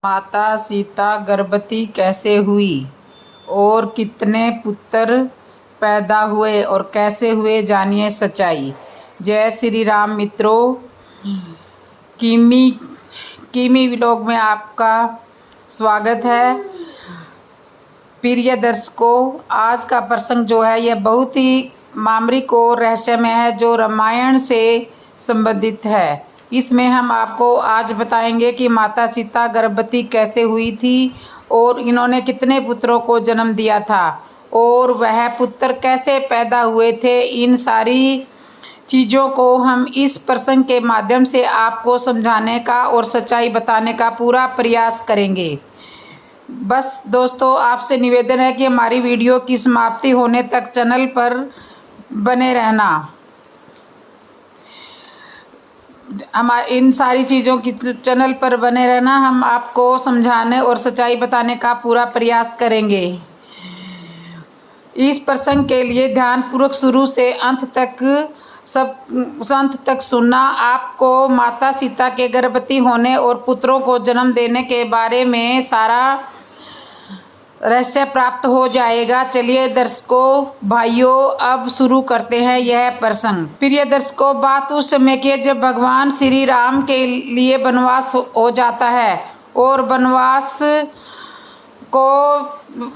माता सीता गर्भवती कैसे हुई और कितने पुत्र पैदा हुए और कैसे हुए, जानिए सच्चाई। जय श्री राम मित्रों, कीमी व्लॉग में आपका स्वागत है। प्रिय दर्शकों, आज का प्रसंग जो है यह बहुत ही मामरिक और रहस्यमय है, जो रामायण से संबंधित है। इसमें हम आपको आज बताएंगे कि माता सीता गर्भवती कैसे हुई थी और इन्होंने कितने पुत्रों को जन्म दिया था और वह पुत्र कैसे पैदा हुए थे। इन सारी चीज़ों को हम इस प्रसंग के माध्यम से आपको समझाने का और सच्चाई बताने का पूरा प्रयास करेंगे। बस दोस्तों, आपसे निवेदन है कि हमारी वीडियो की समाप्ति होने तक चैनल पर बने रहना। इन सारी चीज़ों की चैनल पर बने रहना, हम आपको समझाने और सच्चाई बताने का पूरा प्रयास करेंगे। इस प्रसंग के लिए ध्यानपूर्वक शुरू से अंत तक सुनना। आपको माता सीता के गर्भवती होने और पुत्रों को जन्म देने के बारे में सारा रहस्य प्राप्त हो जाएगा। चलिए दर्शकों भाइयों, अब शुरू करते हैं यह प्रसंग। प्रिय दर्शकों, बात उस समय की जब भगवान श्री राम के लिए वनवास हो जाता है और वनवास को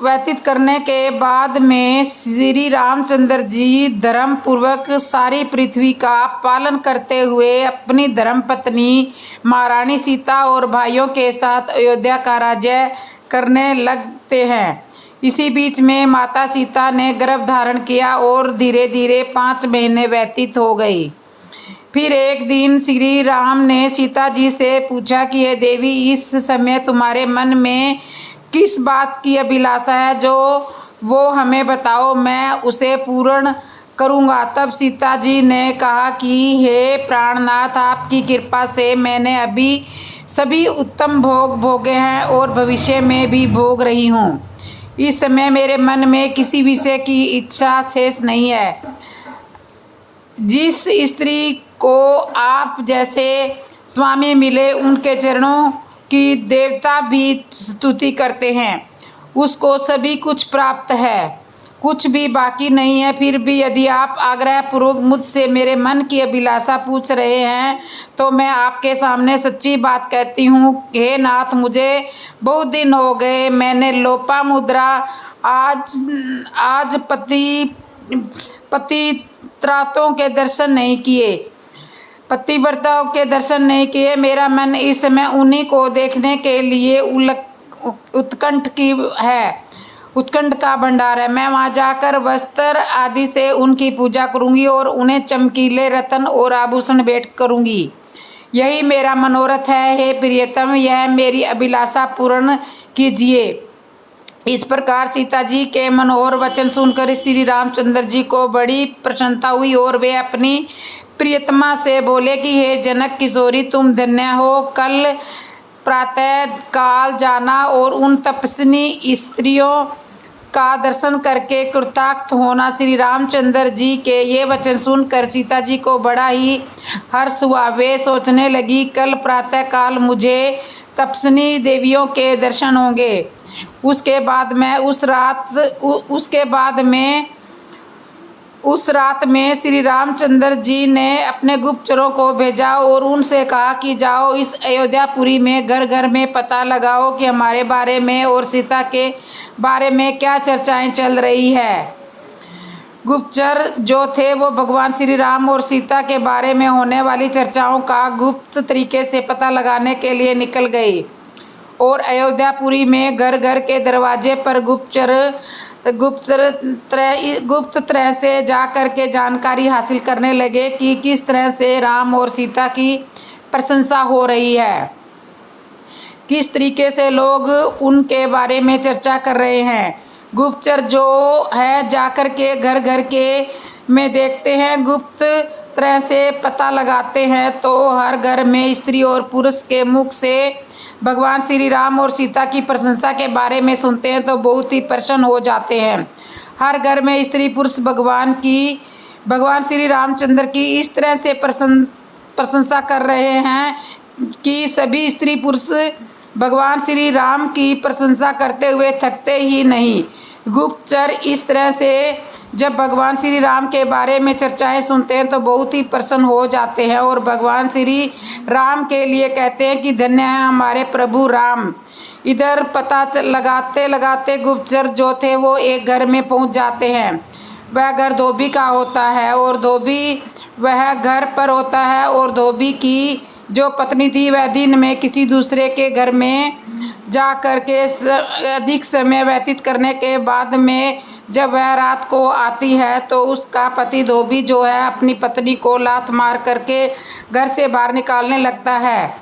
व्यतीत करने के बाद में श्री रामचंद्र जी धर्म पूर्वक सारी पृथ्वी का पालन करते हुए अपनी धर्म पत्नी महारानी सीता और भाइयों के साथ अयोध्या का राज्य करने लगते हैं। इसी बीच में माता सीता ने गर्भ धारण किया और धीरे धीरे 5 महीने व्यतीत हो गई। फिर एक दिन श्री राम ने सीता जी से पूछा कि हे देवी, इस समय तुम्हारे मन में किस बात की अभिलाषा है, जो वो हमें बताओ, मैं उसे पूर्ण करूँगा। तब सीता जी ने कहा कि हे प्राणनाथ, आपकी कृपा से मैंने अभी सभी उत्तम भोग भोगे हैं और भविष्य में भी भोग रही हूँ। इस समय मेरे मन में किसी विषय की इच्छा शेष नहीं है। जिस स्त्री को आप जैसे स्वामी मिले, उनके चरणों की देवता भी स्तुति करते हैं, उसको सभी कुछ प्राप्त है, कुछ भी बाकी नहीं है। फिर भी यदि आप आग्रह पूर्वक मुझसे मेरे मन की अभिलाषा पूछ रहे हैं तो मैं आपके सामने सच्ची बात कहती हूँ। हे नाथ, मुझे बहुत दिन हो गए, मैंने लोपामुद्रा आज पतिव्रताओं के दर्शन नहीं किए। मेरा मन इस समय उन्हीं को देखने के लिए उत्कंठ का भंडार है। मैं वहां जाकर वस्त्र आदि से उनकी पूजा करूंगी और उन्हें चमकीले रत्न और आभूषण भेंट करूंगी। यही मेरा मनोरथ है। हे प्रियतम, यह मेरी अभिलाषा पूर्ण कीजिए। इस प्रकार सीता जी के मनोहर वचन सुनकर श्री रामचंद्र जी को बड़ी प्रसन्नता हुई और वे अपनी प्रियतमा से बोले कि हे जनक किशोरी, तुम धन्य हो। कल प्रातः काल जाना और उन तपस्विनी स्त्रियों का दर्शन करके कृतार्थ होना। श्री रामचंद्र जी के ये वचन सुनकर सीता जी को बड़ा ही हर्ष हुआ। वे सोचने लगी, कल प्रातः काल मुझे तपस्विनी देवियों के दर्शन होंगे। उसके उस रात में श्री रामचंद्र जी ने अपने गुप्तचरों को भेजा और उनसे कहा कि जाओ इस अयोध्यापुरी में घर घर में पता लगाओ कि हमारे बारे में और सीता के बारे में क्या चर्चाएं चल रही है। गुप्तचर जो थे वो भगवान श्री राम और सीता के बारे में होने वाली चर्चाओं का गुप्त तरीके से पता लगाने के लिए निकल गए और अयोध्यापुरी में घर घर के दरवाजे पर गुप्त तरह से जा कर के जानकारी हासिल करने लगे कि किस तरह से राम और सीता की प्रशंसा हो रही है, किस तरीके से लोग उनके बारे में चर्चा कर रहे हैं। गुप्तचर जो है जाकर के घर घर के में देखते हैं, गुप्त तरह से पता लगाते हैं, तो हर घर में स्त्री और पुरुष के मुख से भगवान श्री राम और सीता की प्रशंसा के बारे में सुनते हैं तो बहुत ही प्रसन्न हो जाते हैं। हर घर में स्त्री पुरुष भगवान श्री रामचंद्र की इस तरह से प्रशंसा कर रहे हैं कि सभी स्त्री पुरुष भगवान श्री राम की प्रशंसा करते हुए थकते ही नहीं। गुप्तचर इस तरह से जब भगवान श्री राम के बारे में चर्चाएं सुनते हैं तो बहुत ही प्रसन्न हो जाते हैं और भगवान श्री राम के लिए कहते हैं कि धन्य है हमारे प्रभु राम। इधर पता लगाते लगाते गुप्तचर जो थे वो एक घर में पहुंच जाते हैं। वह घर धोबी का होता है और धोबी वह घर पर होता है और धोबी की जो पत्नी थी वह दिन में किसी दूसरे के घर में जा कर के अधिक समय व्यतीत करने के बाद में जब वह रात को आती है तो उसका पति धोबी जो है अपनी पत्नी को लात मार करके घर से बाहर निकालने लगता है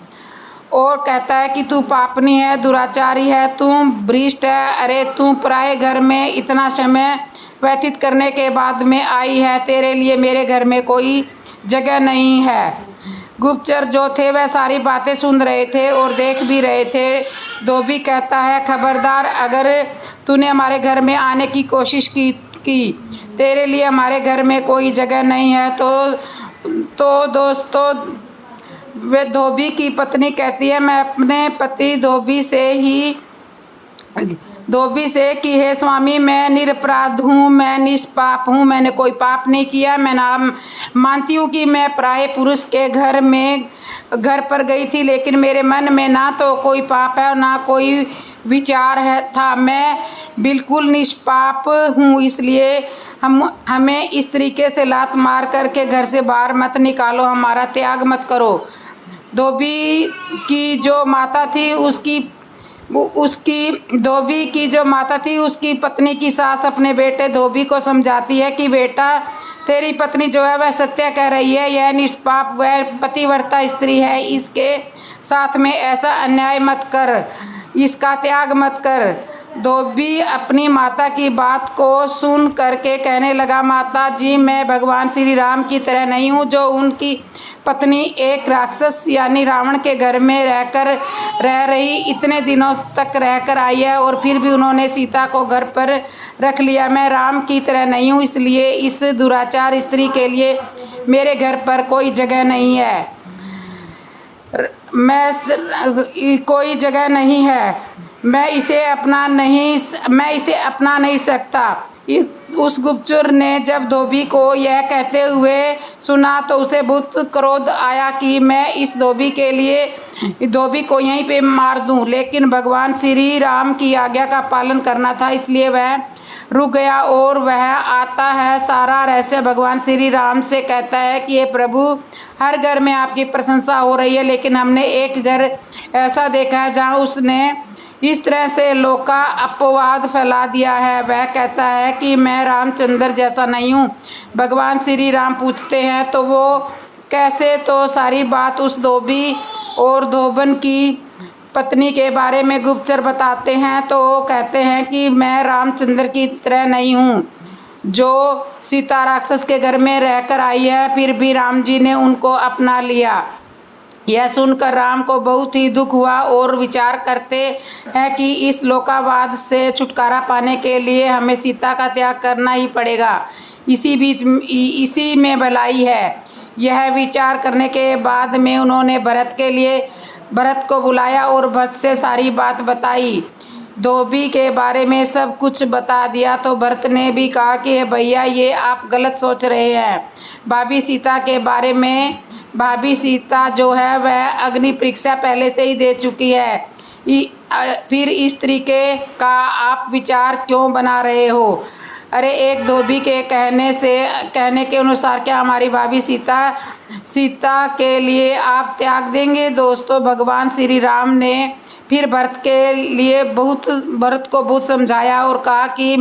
और कहता है कि तू पापनी है, दुराचारी है, तू भ्रष्ट है, अरे तू पराए घर में इतना समय व्यतीत करने के बाद में आई है, तेरे लिए मेरे घर में कोई जगह नहीं है। गुप्तचर जो थे वह सारी बातें सुन रहे थे और देख भी रहे थे। धोबी कहता है, खबरदार, अगर तूने हमारे घर में आने की कोशिश की तेरे लिए हमारे घर में कोई जगह नहीं है। तो दोस्तों वे धोबी की पत्नी कहती है, मैं अपने पति धोबी से कि हे स्वामी, मैं निरपराध हूँ, मैं निष्पाप हूँ, मैंने कोई पाप नहीं किया। मैं नाम मानती हूँ कि मैं पराये पुरुष के घर पर गई थी, लेकिन मेरे मन में ना तो कोई पाप है और ना कोई विचार था। मैं बिल्कुल निष्पाप हूँ, इसलिए हमें इस तरीके से लात मार करके घर से बाहर मत निकालो, हमारा त्याग मत करो। धोबी की जो माता थी उसकी पत्नी की सास अपने बेटे धोबी को समझाती है कि बेटा, तेरी पत्नी जो है वह सत्य कह रही है, यह निष्पाप वह पतिव्रता स्त्री है, इसके साथ में ऐसा अन्याय मत कर, इसका त्याग मत कर। धोबी अपनी माता की बात को सुन करके कहने लगा, माता जी, मैं भगवान श्री राम की तरह नहीं हूँ जो उनकी पत्नी एक राक्षस यानी रावण के घर में रह रही इतने दिनों तक रहकर आई है और फिर भी उन्होंने सीता को घर पर रख लिया। मैं राम की तरह नहीं हूँ, इसलिए इस दुराचार स्त्री के लिए मेरे घर पर कोई जगह नहीं है। कोई जगह नहीं है, मैं इसे अपना नहीं सकता। उस गुप्तचर ने जब धोबी को यह कहते हुए सुना तो उसे बहुत क्रोध आया कि मैं इस धोबी को यहीं पे मार दूं, लेकिन भगवान श्री राम की आज्ञा का पालन करना था, इसलिए वह रुक गया और वह आता है सारा रहस्य भगवान श्री राम से कहता है कि ये प्रभु, हर घर में आपकी प्रशंसा हो रही है, लेकिन हमने एक घर ऐसा देखा है जहाँ उसने इस तरह से लोग का अपवाद फैला दिया है। वह कहता है कि मैं रामचंद्र जैसा नहीं हूँ। भगवान श्री राम पूछते हैं तो वो कैसे, तो सारी बात उस धोबी और धोबन की पत्नी के बारे में गुप्तचर बताते हैं। तो वो कहते हैं कि मैं रामचंद्र की तरह नहीं हूँ जो सीता राक्षस के घर में रहकर आई है, फिर भी राम जी ने उनको अपना लिया। यह सुनकर राम को बहुत ही दुख हुआ और विचार करते हैं कि इस लोकावाद से छुटकारा पाने के लिए हमें सीता का त्याग करना ही पड़ेगा, इसी में भलाई है। यह विचार करने के बाद में उन्होंने भरत को बुलाया और भरत से सारी बात बताई, धोबी के बारे में सब कुछ बता दिया। तो भरत ने भी कहा कि भैया, ये आप गलत सोच रहे हैं। भाभी सीता जो है वह अग्नि परीक्षा पहले से ही दे चुकी है, फिर इस तरीके का आप विचार क्यों बना रहे हो? अरे, एक धोबी के कहने के अनुसार क्या हमारी भाभी सीता के लिए आप त्याग देंगे? दोस्तों, भगवान श्री राम ने फिर भरत को बहुत समझाया और कहा कि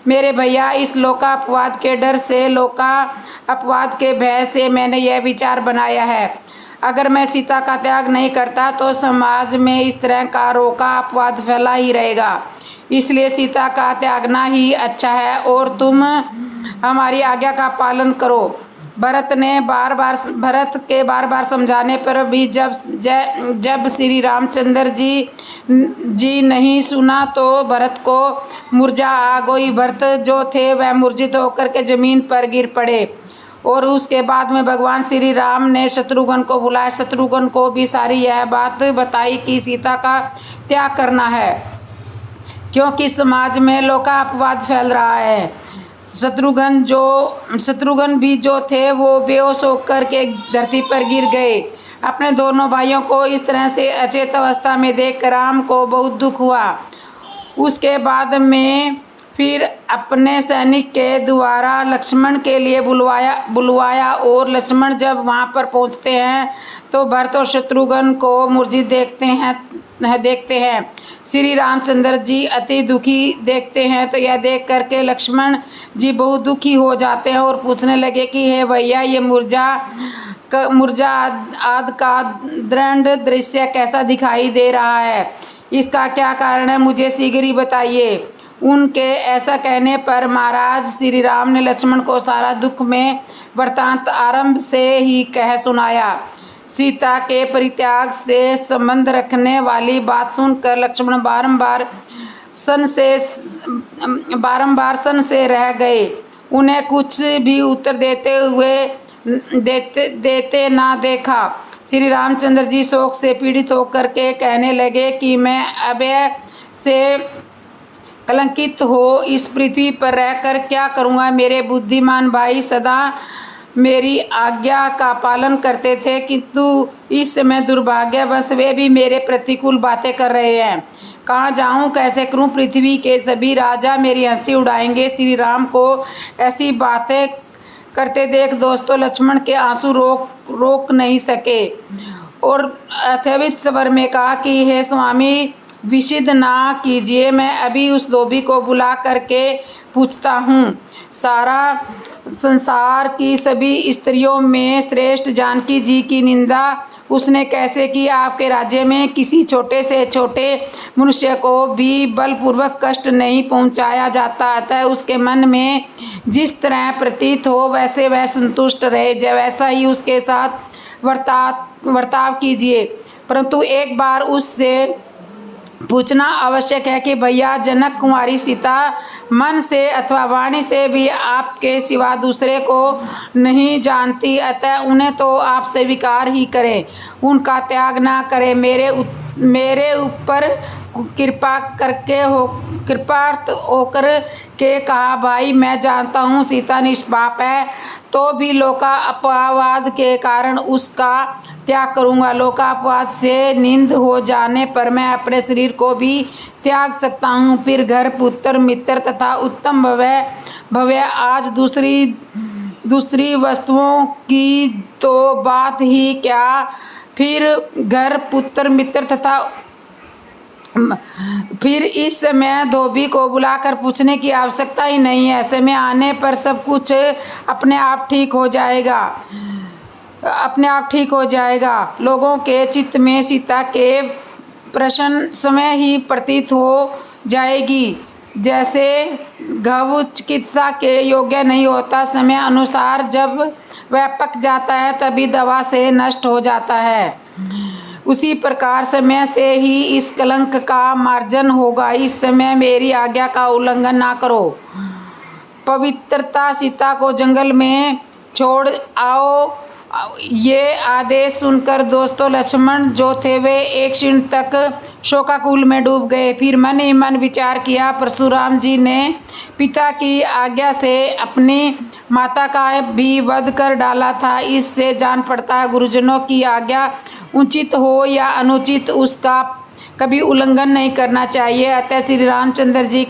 मेरे भैया, इस लोका अपवाद के डर से, लोका अपवाद के भय से मैंने यह विचार बनाया है। अगर मैं सीता का त्याग नहीं करता तो समाज में इस तरह का रोका अपवाद फैला ही रहेगा, इसलिए सीता का त्यागना ही अच्छा है और तुम हमारी आज्ञा का पालन करो। भरत के बार बार समझाने पर भी जब श्री रामचंद्र जी नहीं सुना तो भरत को मूर्छा आ गई। भरत जो थे वह मूर्छित होकर के जमीन पर गिर पड़े और उसके बाद में भगवान श्री राम ने शत्रुघ्न को बुलाया। शत्रुघ्न को भी सारी यह बात बताई कि सीता का त्याग करना है, क्योंकि समाज में लोका अपवाद फैल रहा है। शत्रुघ्न भी जो थे वो बेहोश होकर के धरती पर गिर गए। अपने दोनों भाइयों को इस तरह से अचेत अवस्था में देख राम को बहुत दुख हुआ। उसके बाद में फिर अपने सैनिक के द्वारा लक्ष्मण के लिए बुलवाया और लक्ष्मण जब वहाँ पर पहुँचते हैं तो भरत और शत्रुघ्न को मूर्छित देखते हैं। श्री रामचंद्र जी अति दुखी देखते हैं, तो यह देख करके लक्ष्मण जी बहुत दुखी हो जाते हैं और पूछने लगे कि हे भैया, ये मुरझा आद का दृढ़ दृश्य कैसा दिखाई दे रहा है, इसका क्या कारण है, मुझे शीघ्र ही बताइए। उनके ऐसा कहने पर महाराज श्री राम ने लक्ष्मण को सारा दुख में वृत्तांत आरंभ से ही कह सुनाया। सीता के परित्याग से संबंध रखने वाली बात सुनकर लक्ष्मण बारंबार सन से रह गए। उन्हें कुछ भी उत्तर देते ना देखा। श्री रामचंद्र जी शोक से पीड़ित होकर के कहने लगे कि मैं अभय से कलंकित हो इस पृथ्वी पर रहकर क्या करूँगा। मेरे बुद्धिमान भाई सदा मेरी आज्ञा का पालन करते थे, किंतु इस समय दुर्भाग्यवश वे भी मेरे प्रतिकूल बातें कर रहे हैं। कहाँ जाऊँ, कैसे करूँ। पृथ्वी के सभी राजा मेरी हंसी उड़ाएंगे। श्री राम को ऐसी बातें करते देख दोस्तों लक्ष्मण के आंसू रोक नहीं सके और अत्यधिक स्वर में कहा कि हे स्वामी, विषिद ना कीजिए, मैं अभी उस धोबी को बुला करके पूछता हूँ। सारा संसार की सभी स्त्रियों में श्रेष्ठ जानकी जी की निंदा उसने कैसे की। आपके राज्य में किसी छोटे से छोटे मनुष्य को भी बलपूर्वक कष्ट नहीं पहुंचाया जाता, अतः उसके मन में जिस तरह प्रतीत हो वैसे वह संतुष्ट रहे, वैसा ही उसके साथ वर्ताव कीजिए। परंतु एक बार उससे पूछना आवश्यक है कि भैया, जनक कुमारी सीता मन से अथवा वाणी से भी आपके सिवा दूसरे को नहीं जानती, अतः उन्हें तो आप स्वीकार ही करें, उनका त्याग ना करें। मेरे ऊपर कृपार्थ होकर के कहा, भाई मैं जानता हूँ सीता निष्पाप है, तो भी लोकापवाद के कारण उसका त्याग करूँगा। लोकापवाद से निंद हो जाने पर मैं अपने शरीर को भी त्याग सकता हूँ, फिर घर, पुत्र, मित्र तथा उत्तम भव्य आज दूसरी वस्तुओं की तो बात ही क्या, फिर घर, पुत्र, मित्र तथा फिर इस समय धोबी को बुलाकर पूछने की आवश्यकता ही नहीं है। समय आने पर सब कुछ अपने आप ठीक हो जाएगा। लोगों के चित्त में सीता के प्रश्न समय ही प्रतीत हो जाएगी। जैसे घाव चिकित्सा के योग्य नहीं होता, समय अनुसार जब वह पक जाता है तभी दवा से नष्ट हो जाता है, उसी प्रकार समय से ही इस कलंक का मार्जन होगा। इस समय मेरी आज्ञा का उल्लंघन ना करो। पवित्रता सीता को जंगल में छोड़ आओ। ये आदेश सुनकर दोस्तों लक्ष्मण जो थे वे एक क्षण तक शोकाकुल में डूब गए। फिर मन ही मन विचार किया, परशुराम जी ने पिता की आज्ञा से अपनी माता का भी वध कर डाला था। इससे जान पड़ता है गुरुजनों की आज्ञा उचित हो या अनुचित, उसका कभी उल्लंघन नहीं करना चाहिए। अतः श्री रामचंद्र जी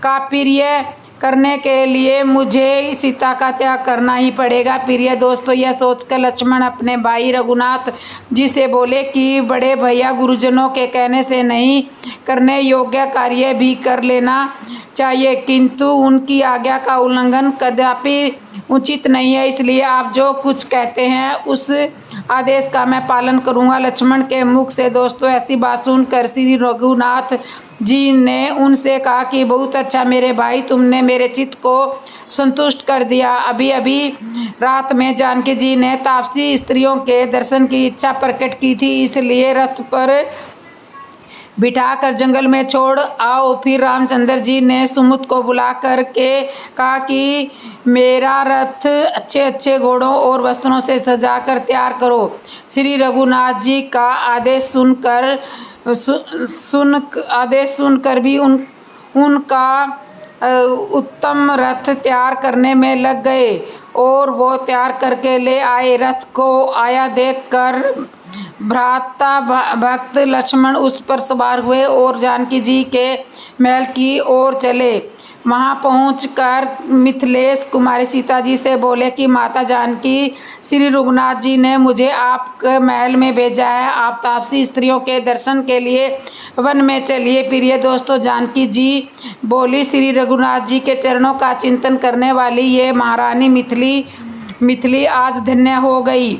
का प्रिय करने के लिए मुझे सीता का त्याग करना ही पड़ेगा। प्रिय दोस्तों, यह सोचकर लक्ष्मण अपने भाई रघुनाथ जी से बोले कि बड़े भैया, गुरुजनों के कहने से नहीं करने योग्य कार्य भी कर लेना चाहिए, किंतु उनकी आज्ञा का उल्लंघन कदापि उचित नहीं है। इसलिए आप जो कुछ कहते हैं उस आदेश का मैं पालन करूंगा। लक्ष्मण के मुख से दोस्तों ऐसी बात सुनकर श्री रघुनाथ जी ने उनसे कहा कि बहुत अच्छा मेरे भाई, तुमने मेरे चित्त को संतुष्ट कर दिया। अभी अभी रात में जानकी जी ने तापसी स्त्रियों के दर्शन की इच्छा प्रकट की थी, इसलिए रथ पर बिठाकर जंगल में छोड़ आओ। फिर रामचंद्र जी ने सुमित को बुला कर के कहा कि मेरा रथ अच्छे अच्छे घोड़ों और वस्त्रों से सजाकर तैयार करो। श्री रघुनाथ जी का आदेश सुनकर भी उनका उत्तम रथ तैयार करने में लग गए और वो तैयार करके ले आए। रथ को आया देखकर भ्राता भक्त लक्ष्मण उस पर सवार हुए और जानकी जी के महल की ओर चले। वहां पहुंचकर मिथिलेश कुमारी सीता जी से बोले कि माता जानकी, श्री रघुनाथ जी ने मुझे आपके महल में भेजा है। आप तापसी स्त्रियों के दर्शन के लिए वन में चलिए। प्रिय दोस्तों, जानकी जी बोली, श्री रघुनाथ जी के चरणों का चिंतन करने वाली ये महारानी मिथिली आज धन्य हो गई,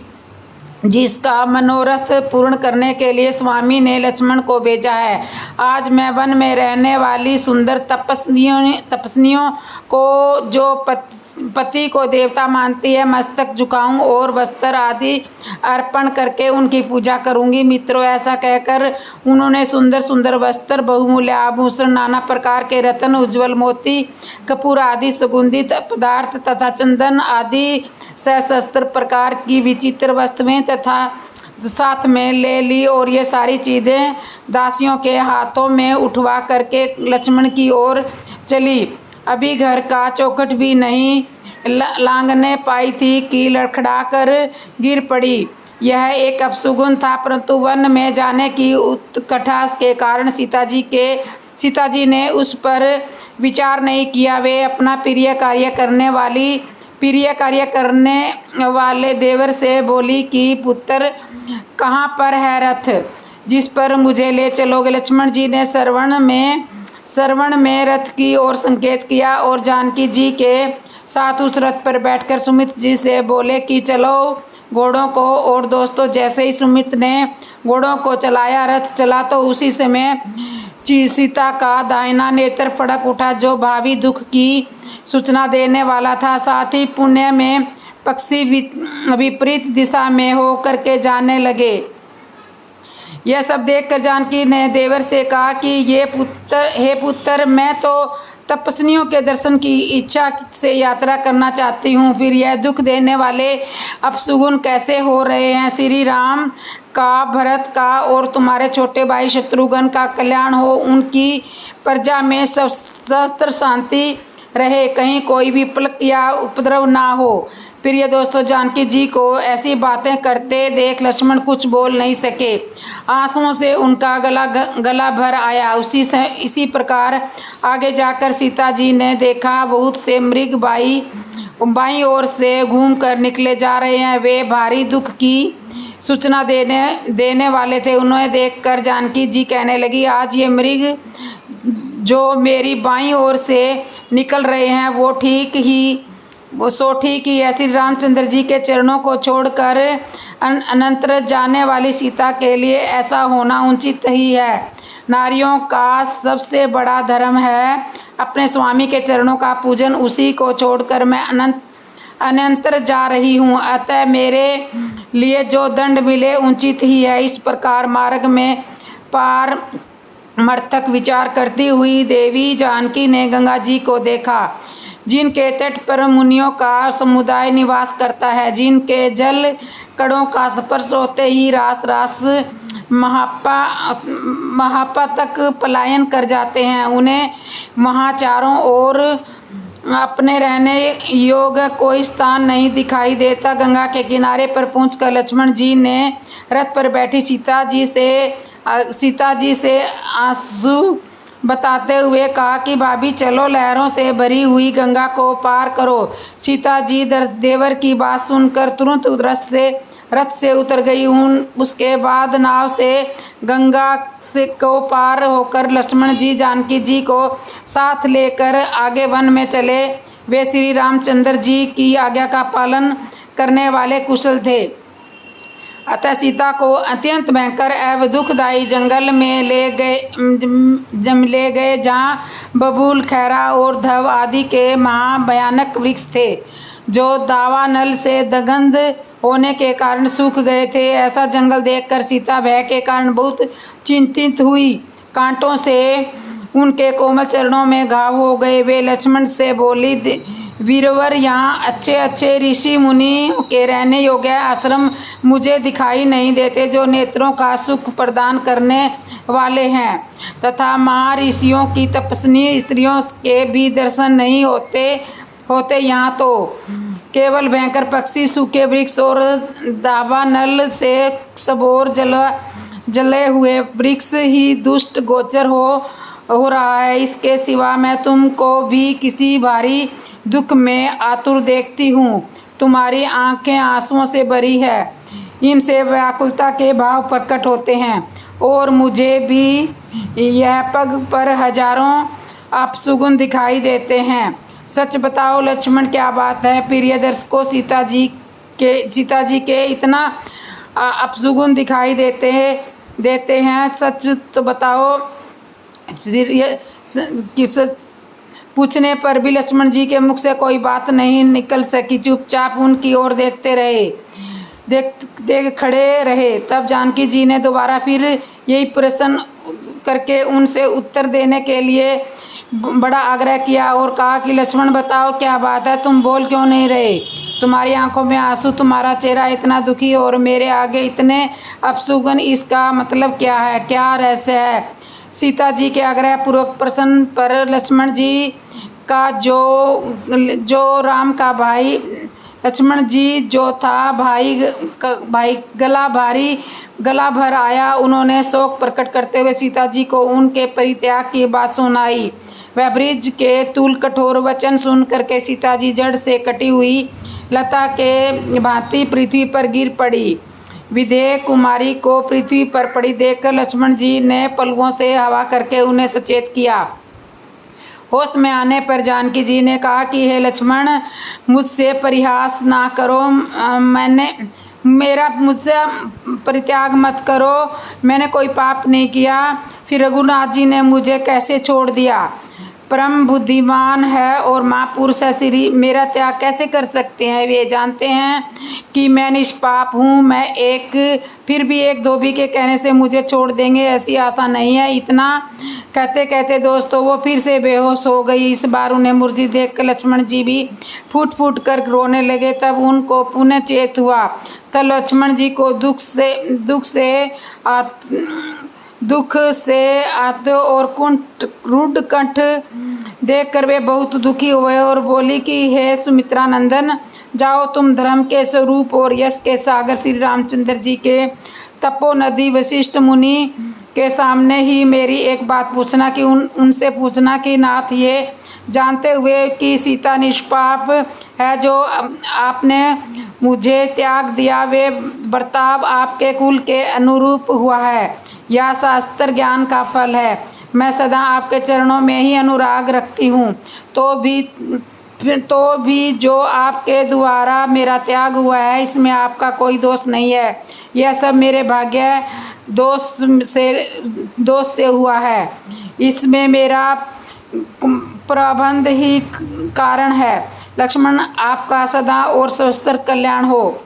जिसका मनोरथ पूर्ण करने के लिए स्वामी ने लक्ष्मण को भेजा है। आज मैं वन में रहने वाली सुंदर तपस्वियों को जो पति को देवता मानती है मस्तक झुकाऊं और वस्त्र आदि अर्पण करके उनकी पूजा करूंगी। मित्रों, ऐसा कहकर उन्होंने सुंदर सुंदर वस्त्र, बहुमूल्य आभूषण, नाना प्रकार के रत्न, उज्ज्वल मोती, कपूर आदि सुगंधित पदार्थ तथा चंदन आदि सशस्त्र प्रकार की विचित्र वस्तुएं तथा साथ में ले ली और ये सारी चीज़ें दासियों के हाथों में उठवा करके लक्ष्मण की ओर चली। अभी घर का चौखट भी नहीं लांघने पाई थी कि लड़खड़ाकर गिर पड़ी। यह एक अपशगुन था, परंतु वन में जाने की उत्कंठा के कारण सीता जी ने उस पर विचार नहीं किया। वे अपना प्रिय कार्य करने वाले देवर से बोली कि पुत्र, कहाँ पर है रथ जिस पर मुझे ले चलोगे? लक्ष्मण जी ने श्रवण में रथ की ओर संकेत किया और जानकी जी के साथ उस रथ पर बैठकर सुमित जी से बोले कि चलो घोड़ों को। और दोस्तों, जैसे ही सुमित ने घोड़ों को चलाया, रथ चला, तो उसी समय सीता का दाहिना नेत्र फड़क उठा, जो भावी दुख की सूचना देने वाला था। साथ ही पुण्य में पक्षी विपरीत दिशा में हो करके जाने लगे। यह सब देखकर जानकी ने देवर से कहा कि हे पुत्र, मैं तो तपस्वियों के दर्शन की इच्छा से यात्रा करना चाहती हूँ, फिर यह दुख देने वाले अपशगुन कैसे हो रहे हैं? श्री राम का, भरत का और तुम्हारे छोटे भाई शत्रुघ्न का कल्याण हो, उनकी प्रजा में शस्त्र शांति रहे, कहीं कोई विपलक या उपद्रव ना हो। प्रिय दोस्तों, जानकी जी को ऐसी बातें करते देख लक्ष्मण कुछ बोल नहीं सके। आंसुओं से उनका गला भर आया। इसी प्रकार आगे जाकर सीता जी ने देखा, बहुत से मृग बाईं ओर से घूमकर निकले जा रहे हैं। वे भारी दुख की सूचना देने वाले थे। उन्हें देखकर जानकी जी कहने लगी, आज ये मृग जो मेरी बाईं ओर से निकल रहे हैं वो ठीक ही है। श्री रामचंद्र जी के चरणों को छोड़कर अनंतर जाने वाली सीता के लिए ऐसा होना उचित ही है। नारियों का सबसे बड़ा धर्म है अपने स्वामी के चरणों का पूजन। उसी को छोड़कर मैं अनंतर जा रही हूँ, अतः मेरे लिए जो दंड मिले उचित ही है। इस प्रकार मार्ग में पार मर्थक विचार करती हुई देवी जानकी ने गंगा जी को देखा, जिनके तट पर मुनियों का समुदाय निवास करता है, जिनके जल कणों का स्पर्श होते ही रास महापा तक पलायन कर जाते हैं। उन्हें वहाँ चारों ओर अपने रहने योग्य कोई स्थान नहीं दिखाई देता। गंगा के किनारे पर पहुंचकर लक्ष्मण जी ने रथ पर बैठी सीता जी से आंसू बताते हुए कहा कि भाभी चलो, लहरों से भरी हुई गंगा को पार करो। सीता जी देवर की बात सुनकर तुरंत रथ से उतर गई। उसके बाद नाव से गंगा को पार होकर लक्ष्मण जी जानकी जी को साथ लेकर आगे वन में चले। वे श्री रामचंद्र जी की आज्ञा का पालन करने वाले कुशल थे, अतः सीता को अत्यंत भयंकर एवं दुखदायी जंगल में ले गए, जहाँ बबूल, खैरा और धव आदि के महाभयानक वृक्ष थे, जो दावानल से दगंध होने के कारण सूख गए थे। ऐसा जंगल देखकर सीता भय के कारण बहुत चिंतित हुई। कांटों से उनके कोमल चरणों में घाव हो गए। वे लक्ष्मण से बोली, वीरवर, यहाँ अच्छे अच्छे ऋषि मुनि के रहने योग्य आश्रम मुझे दिखाई नहीं देते, जो नेत्रों का सुख प्रदान करने वाले हैं, तथा महर्षियों की तपस्वी स्त्रियों के भी दर्शन नहीं होते। यहाँ तो केवल भयंकर पक्षी, सूखे वृक्ष और दावानल से सबोर जले हुए वृक्ष ही दुष्ट गोचर हो रहा है। इसके सिवा मैं तुमको भी किसी भारी दुख में आतुर देखती हूँ। तुम्हारी आंखें आंसुओं से भरी है, इनसे व्याकुलता के भाव प्रकट होते हैं, और मुझे भी यह पग पर हजारों अपशुगुन दिखाई देते हैं। सच बताओ लक्ष्मण, क्या बात है? प्रिय दर्शकों, सीता जी के इतना अपशुगुन दिखाई देते हैं, सच तो बताओ। पूछने पर भी लक्ष्मण जी के मुख से कोई बात नहीं निकल सकी। चुपचाप उनकी ओर देखते रहे, देख खड़े रहे। तब जानकी जी ने दोबारा फिर यही प्रश्न करके उनसे उत्तर देने के लिए बड़ा आग्रह किया और कहा कि लक्ष्मण, बताओ क्या बात है, तुम बोल क्यों नहीं रहे? तुम्हारी आंखों में आंसू, तुम्हारा चेहरा इतना दुखी और मेरे आगे इतने अपशुगन, इसका मतलब क्या है? क्या रहस्य है? सीता जी के आग्रह पूर्वक प्रश्न पर लक्ष्मण जी का जो राम का भाई लक्ष्मण जी जो था भाई गला भर आया। उन्होंने शोक प्रकट करते हुए सीता जी को उनके परित्याग की बात सुनाई। वह ब्रिज के तूल कठोर वचन सुन करके सीता जी जड़ से कटी हुई लता के भांति पृथ्वी पर गिर पड़ी। विदेह कुमारी को पृथ्वी पर पड़ी देखकर लक्ष्मण जी ने पलकों से हवा करके उन्हें सचेत किया। होश में आने पर जानकी जी ने कहा कि हे लक्ष्मण, मुझसे परिहास ना करो, मुझसे परित्याग मत करो, मैंने कोई पाप नहीं किया। फिर रघुनाथ जी ने मुझे कैसे छोड़ दिया? परम बुद्धिमान है और महापुरुष है, श्री मेरा त्याग कैसे कर सकते हैं? वे जानते हैं कि मैं निष्पाप हूँ, फिर भी एक धोबी के कहने से मुझे छोड़ देंगे, ऐसी आशा नहीं है। इतना कहते कहते दोस्तों वो फिर से बेहोश हो गई। इस बार उन्हें मूर्छित देखकर लक्ष्मण जी भी फूट फूट कर रोने लगे। तब उनको पुनः चेत हुआ। तब लक्ष्मण जी को दुख से आत और रुड कंठ देखकर वे बहुत दुखी हुए और बोली कि हे सुमित्रा नंदन, जाओ तुम धर्म के स्वरूप और यश के सागर श्री रामचंद्र जी के तपो नदी वशिष्ठ मुनि के सामने ही मेरी एक बात पूछना कि उनसे पूछना कि नाथ, ये जानते हुए कि सीता निष्पाप है, जो आपने मुझे त्याग दिया, वे बर्ताव आपके कुल के अनुरूप हुआ है या शास्त्र ज्ञान का फल है? मैं सदा आपके चरणों में ही अनुराग रखती हूँ, तो भी जो आपके द्वारा मेरा त्याग हुआ है, इसमें आपका कोई दोष नहीं है। यह सब मेरे भाग्य दोष से हुआ है, इसमें मेरा प्रबंध ही कारण है। लक्ष्मण, आपका सदा और सविस्तर कल्याण हो।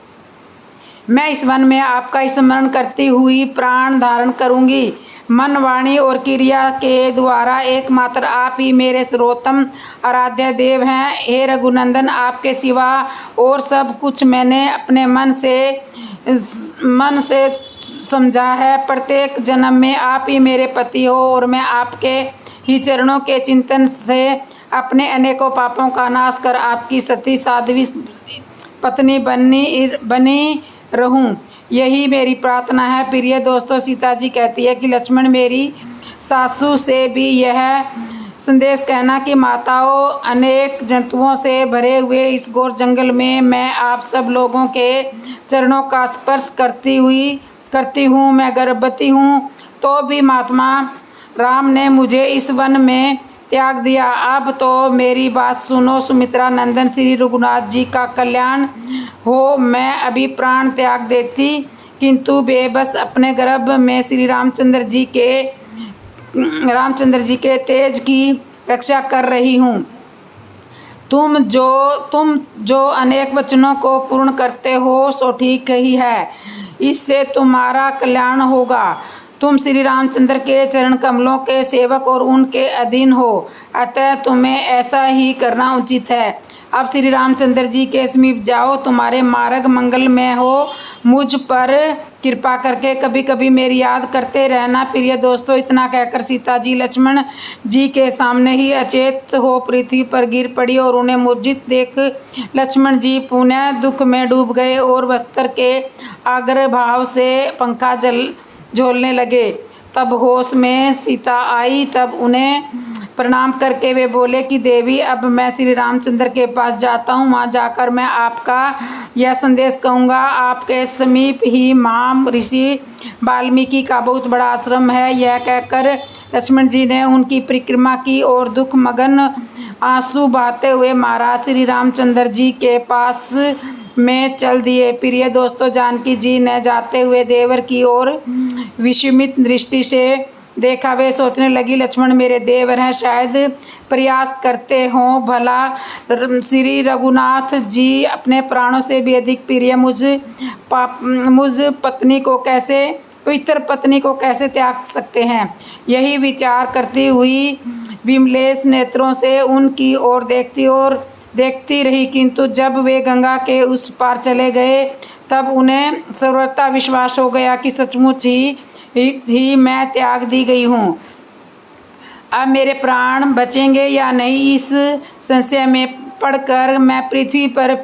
मैं इस वन में आपका स्मरण करती हुई प्राण धारण करूंगी। मन, वाणी और क्रिया के द्वारा एकमात्र आप ही मेरे सर्वोत्तम आराध्य देव हैं। हे रघुनंदन, आपके सिवा और सब कुछ मैंने अपने मन से समझा है। प्रत्येक जन्म में आप ही मेरे पति हो और मैं आपके ही चरणों के चिंतन से अपने अनेकों पापों का नाश कर आपकी सती साध्वी पत्नी बनी रहूं, यही मेरी प्रार्थना है। प्रिय दोस्तों, सीता जी कहती है कि लक्ष्मण, मेरी सासू से भी यह संदेश कहना कि माताओं, अनेक जंतुओं से भरे हुए इस घोर जंगल में मैं आप सब लोगों के चरणों का स्पर्श करती हूँ। मैं गर्भवती हूँ, तो भी महात्मा राम ने मुझे इस वन में त्याग दिया। अब तो मेरी बात सुनो सुमित्रा नंदन, श्री रघुनाथ जी का कल्याण हो। मैं अभी प्राण त्याग देती, किंतु बेबस अपने गर्भ में श्री रामचंद्र जी के तेज की रक्षा कर रही हूँ। तुम जो अनेक वचनों को पूर्ण करते हो सो ठीक ही है, इससे तुम्हारा कल्याण होगा। तुम श्री रामचंद्र के चरण कमलों के सेवक और उनके अधीन हो, अतः तुम्हें ऐसा ही करना उचित है। अब श्री रामचंद्र जी के समीप जाओ, तुम्हारे मार्ग मंगलमय हो। मुझ पर कृपा करके कभी कभी मेरी याद करते रहना प्रिय दोस्तों। इतना कहकर सीता जी लक्ष्मण जी के सामने ही अचेत हो पृथ्वी पर गिर पड़ी और उन्हें मूर्छित देख लक्ष्मण जी पुनः दुख में डूब गए और वस्त्र के आग्रह भाव से पंखा झोलने लगे। तब होश में सीता आई, तब उन्हें प्रणाम करके वे बोले कि देवी, अब मैं श्री रामचंद्र के पास जाता हूँ। वहाँ जाकर मैं आपका यह संदेश कहूँगा। आपके समीप ही महा ऋषि वाल्मीकि का बहुत बड़ा आश्रम है। यह कहकर लक्ष्मण जी ने उनकी परिक्रमा की और दुख मगन आंसू बहाते हुए महाराज श्री रामचंद्र जी के पास में चल दिए। प्रिय दोस्तों, जानकी जी ने जाते हुए देवर की ओर विस्मित दृष्टि से देखा। वे सोचने लगी, लक्ष्मण मेरे देवर हैं, शायद प्रयास करते हों भला श्री रघुनाथ जी अपने प्राणों से भी अधिक प्रिय मुझ पत्नी को कैसे, पवित्र पत्नी को कैसे त्याग सकते हैं। यही विचार करती हुई विमलेश नेत्रों से उनकी ओर देखती रही, किंतु जब वे गंगा के उस पार चले गए तब उन्हें सर्वथा विश्वास हो गया कि सचमुच ही मैं त्याग दी गई हूँ। अब मेरे प्राण बचेंगे या नहीं, इस संशय में पड़कर मैं पृथ्वी पर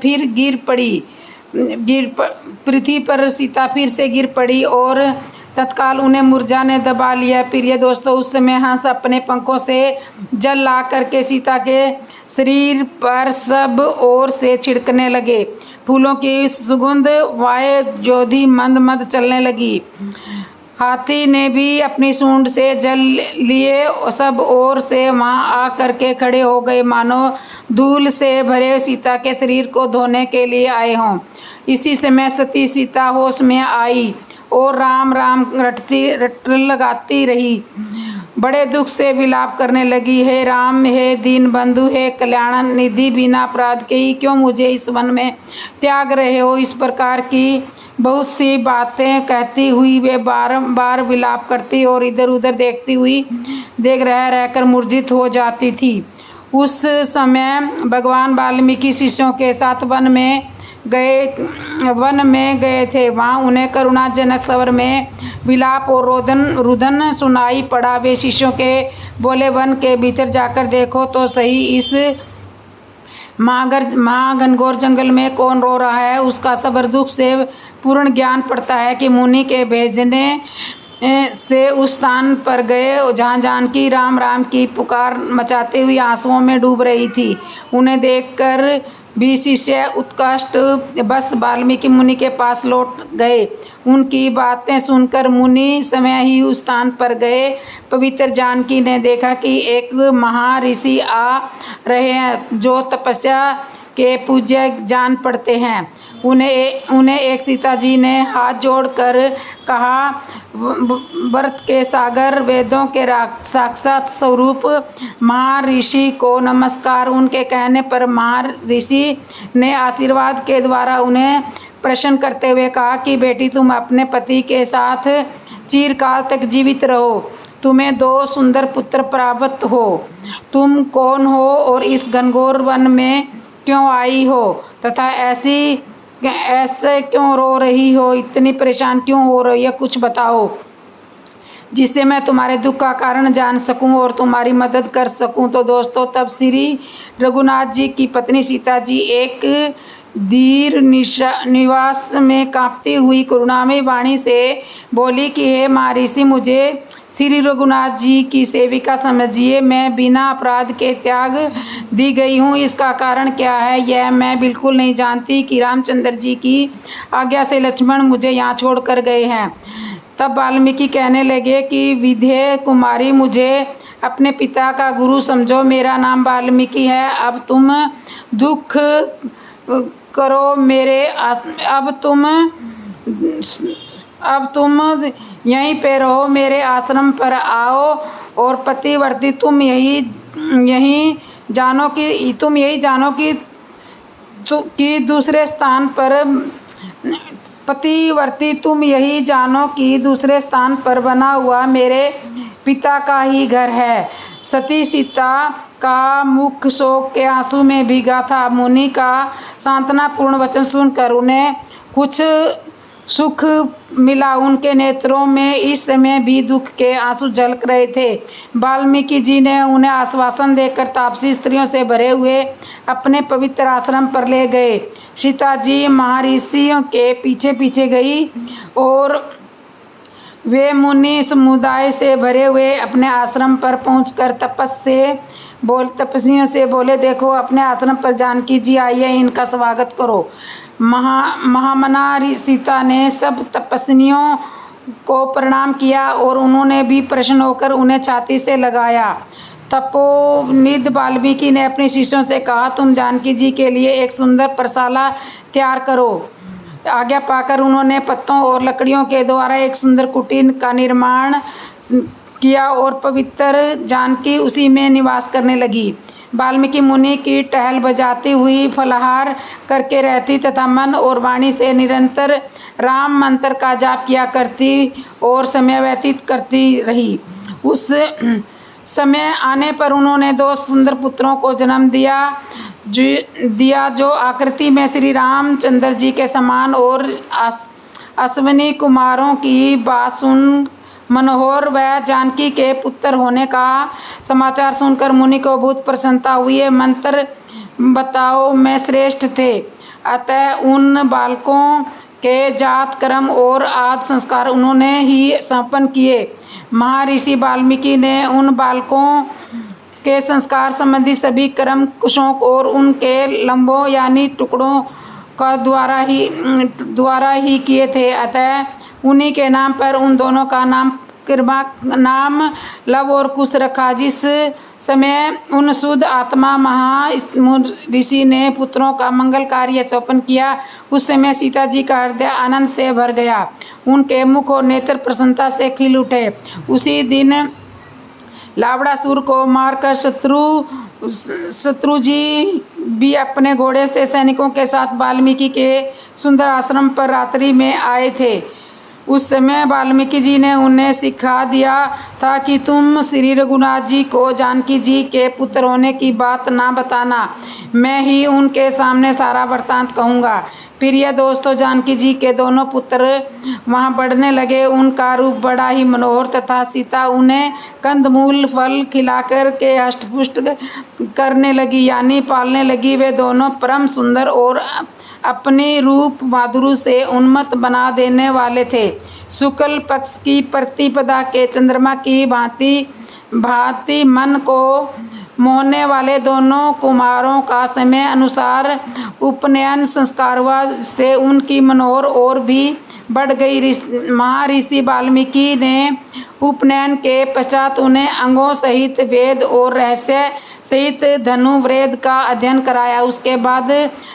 पृथ्वी पर सीता फिर से गिर पड़ी और तत्काल उन्हें मूर्छा ने दबा लिया। प्रिय दोस्तों, उस समय हंस अपने पंखों से जल ला करके सीता के शरीर पर सब ओर से छिड़कने लगे। फूलों की सुगंध वायुजोधी मंद मंद चलने लगी। हाथी ने भी अपनी सूंड से जल लिए सब ओर से वहां आ करके खड़े हो गए, मानो धूल से भरे सीता के शरीर को धोने के लिए आए हों। इसी समय सती सीता होश में आई और राम राम रट लगाती रही। बड़े दुख से विलाप करने लगी, हे राम, हे दीन बंधु, हे कल्याण निधि, बिना अपराध के ही क्यों मुझे इस वन में त्याग रहे हो। इस प्रकार की बहुत सी बातें कहती हुई वे बारंबार विलाप करती और इधर उधर देखती हुई रहकर मूर्छित हो जाती थी। उस समय भगवान वाल्मीकि शिष्यों के साथ वन में गए थे। वहाँ उन्हें करुणाजनक स्वर में विलाप और रुदन सुनाई पड़ा। वे शिष्यों के बोले, वन के भीतर जाकर देखो तो सही, इस महाघनघोर जंगल में कौन रो रहा है। उसका सबर दुख से पूर्ण ज्ञान पड़ता है कि मुनि के भेजने से उस स्थान पर गए जहाँ जानकी राम राम की पुकार मचाते हुए आंसुओं में डूब रही थी। उन्हें देखकर भी शिष्य उत्कष्ट बस वाल्मीकि मुनि के पास लौट गए। उनकी बातें सुनकर मुनि समय ही उस स्थान पर गए। पवित्र जानकी ने देखा कि एक महर्षि आ रहे हैं जो तपस्या के पूज्य जान पड़ते हैं। उन्हें एक सीता जी ने हाथ जोड़कर कहा, व्रत के सागर वेदों के साक्षात स्वरूप महर्षि को नमस्कार। उनके कहने पर महर्षि ने आशीर्वाद के द्वारा उन्हें प्रसन्न करते हुए कहा कि बेटी, तुम अपने पति के साथ चिरकाल तक जीवित रहो। तुम्हें 2 सुंदर पुत्र प्राप्त हो। तुम कौन हो और इस घनघोर वन में क्यों आई हो तथा ऐसे क्यों रो रही हो, इतनी परेशान क्यों हो रही है, कुछ बताओ जिससे मैं तुम्हारे दुख का कारण जान सकूं और तुम्हारी मदद कर सकूं। तो दोस्तों, तब श्री रघुनाथ जी की पत्नी सीता जी एक धीर निवास में कांपती हुई करुणामयी वाणी से बोली कि हे महर्षि, मुझे श्री रघुनाथ जी की सेविका समझिए। मैं बिना अपराध के त्याग दी गई हूँ। इसका कारण क्या है यह मैं बिल्कुल नहीं जानती कि रामचंद्र जी की आज्ञा से लक्ष्मण मुझे यहाँ छोड़ कर गए हैं। तब वाल्मीकि कहने लगे कि विधेय कुमारी, मुझे अपने पिता का गुरु समझो। मेरा नाम वाल्मीकि है। अब तुम दुख करो मेरे अब तुम यहीं पे रहो, मेरे आश्रम पर आओ और पतिवर्ती तुम यही जानो कि दूसरे स्थान पर पतिवर्ती तुम यही जानो कि दूसरे स्थान पर बना हुआ मेरे पिता का ही घर है। सती सीता का मुख शोक के आंसू में भीगा था। मुनि का सांत्वनापूर्ण वचन सुनकर उन्हें कुछ सुख मिला। उनके नेत्रों में इस समय भी दुख के आंसू झलक रहे थे। वाल्मीकि जी ने उन्हें आश्वासन देकर तापसी स्त्रियों से भरे हुए अपने पवित्र आश्रम पर ले गए। सीता जी महर्षियों के पीछे पीछे गई और वे मुनि समुदाय से भरे हुए अपने आश्रम पर पहुंचकर तपस्वियों से बोले, देखो अपने आश्रम पर जानकी जी आई है, इनका स्वागत करो। महामना सीता ने सब तपस्वियों को प्रणाम किया और उन्होंने भी प्रसन्न होकर उन्हें छाती से लगाया। तपोनिध वाल्मीकि ने अपने शिष्यों से कहा, तुम जानकी जी के लिए एक सुंदर परसाला तैयार करो। आज्ञा पाकर उन्होंने पत्तों और लकड़ियों के द्वारा एक सुंदर कुटीर का निर्माण किया और पवित्र जानकी उसी में निवास करने लगी। वाल्मीकि मुनि की टहल बजाती हुई फलाहार करके रहती तथा मन और वाणी से निरंतर राम मंत्र का जाप किया करती और समय व्यतीत करती रही। उस समय आने पर उन्होंने 2 सुंदर पुत्रों को जन्म दिया जो आकृति में श्री रामचंद्र जी के समान और अश्विनी कुमारों की बात सुन मनोहर व जानकी के पुत्र होने का समाचार सुनकर मुनि को बहुत प्रसन्नता हुई। ये मंत्र बताओ में श्रेष्ठ थे, अतः उन बालकों के जात कर्म और आदि संस्कार उन्होंने ही संपन्न किए। महर्षि वाल्मीकि ने उन बालकों के संस्कार संबंधी सभी कर्म कुशों और उनके लंबों यानी टुकड़ों का द्वारा ही किए थे। अतः उन्हीं के नाम पर उन दोनों का नाम लव और कुश रखा। जिस समय उन शुद्ध आत्मा ऋषि ने पुत्रों का मंगल कार्य सौंपन किया, उस समय सीता जी का हृदय आनंद से भर गया। उनके मुख और नेत्र प्रसन्नता से खिल उठे। उसी दिन लावड़ासुर को मारकर शत्रुजी भी अपने घोड़े से सैनिकों के साथ वाल्मीकि के सुंदर आश्रम पर रात्रि में आए थे। उस समय वाल्मीकि जी ने उन्हें सिखा दिया था कि तुम श्री रघुनाथ जी को जानकी जी के पुत्र होने की बात ना बताना, मैं ही उनके सामने सारा वृत्तांत कहूँगा। प्रिय दोस्तों, जानकी जी के दोनों पुत्र वहाँ बढ़ने लगे। उनका रूप बड़ा ही मनोहर तथा सीता उन्हें कंदमूल फल खिलाकर के हष्टपुष्ट करने लगी यानी पालने लगी। वे दोनों परम सुंदर और अपने रूप माधुर्य से उन्मत्त बना देने वाले थे। शुक्ल पक्ष की प्रतिपदा के चंद्रमा की भांति मन को मोहने वाले दोनों कुमारों का समय अनुसार उपनयन संस्कार हुआ से उनकी मनोहर और भी बढ़ गई। महर्षि वाल्मीकि ने उपनयन के पश्चात उन्हें अंगों सहित वेद और रहस्य सहित धनुर्वेद का अध्ययन कराया। उसके बाद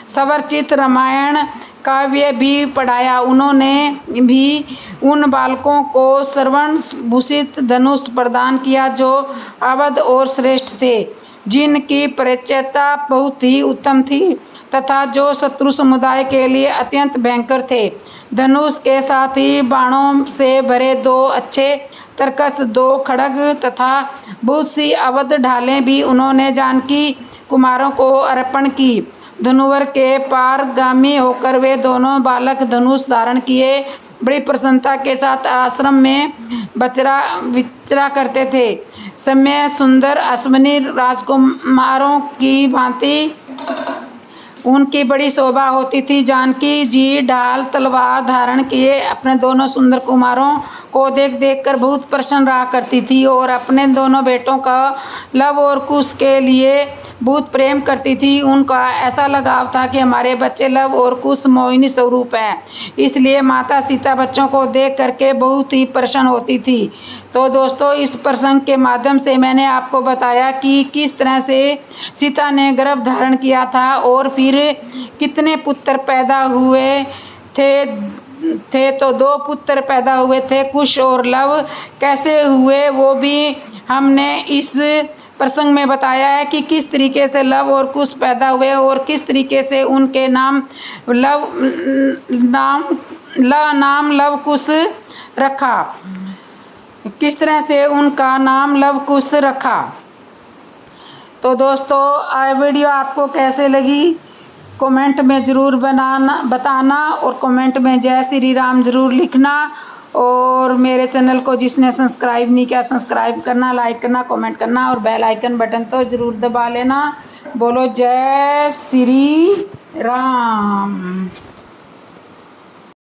स्वरचित रामायण काव्य भी पढ़ाया। उन्होंने भी उन बालकों को श्रवण भूषित धनुष प्रदान किया जो अवध और श्रेष्ठ थे, जिनकी परिचयता बहुत ही उत्तम थी तथा जो शत्रु समुदाय के लिए अत्यंत भयंकर थे। धनुष के साथ ही बाणों से भरे 2 अच्छे तरकस, 2 खड्ग तथा बहुत सी अवध ढालें भी उन्होंने जानकी कुमारों को अर्पण की। धनुवर के पारगामी होकर वे दोनों बालक धनुष धारण किए बड़ी प्रसन्नता के साथ आश्रम में विचरा करते थे। समय सुंदर अश्विनी राजकुमारों की भांति उनकी बड़ी शोभा होती थी। जानकी जी ढाल तलवार धारण किए अपने दोनों सुंदर कुमारों को देख देख कर बहुत प्रसन्न रहा करती थी और अपने दोनों बेटों का लव और कुश के लिए बहुत प्रेम करती थी। उनका ऐसा लगाव था कि हमारे बच्चे लव और कुश मोहिनी स्वरूप हैं, इसलिए माता सीता बच्चों को देख करके बहुत ही प्रसन्न होती थी। तो दोस्तों, इस प्रसंग के माध्यम से मैंने आपको बताया कि किस तरह से सीता ने गर्भ धारण किया था और फिर कितने पुत्र पैदा हुए थे। तो 2 पुत्र पैदा हुए थे, कुश और लव। कैसे हुए वो भी हमने इस प्रसंग में बताया है कि किस तरीके से लव और कुश पैदा हुए और किस तरीके से उनके नाम नाम लव कुश रखा। किस तरह से उनका नाम लव कुश रखा। तो दोस्तों वीडियो आपको कैसे लगी कमेंट में ज़रूर बताना और कमेंट में जय श्री राम ज़रूर लिखना। और मेरे चैनल को जिसने सब्सक्राइब नहीं किया सब्सक्राइब करना, लाइक करना, कमेंट करना और बेल आइकन बटन तो ज़रूर दबा लेना। बोलो जय श्री राम।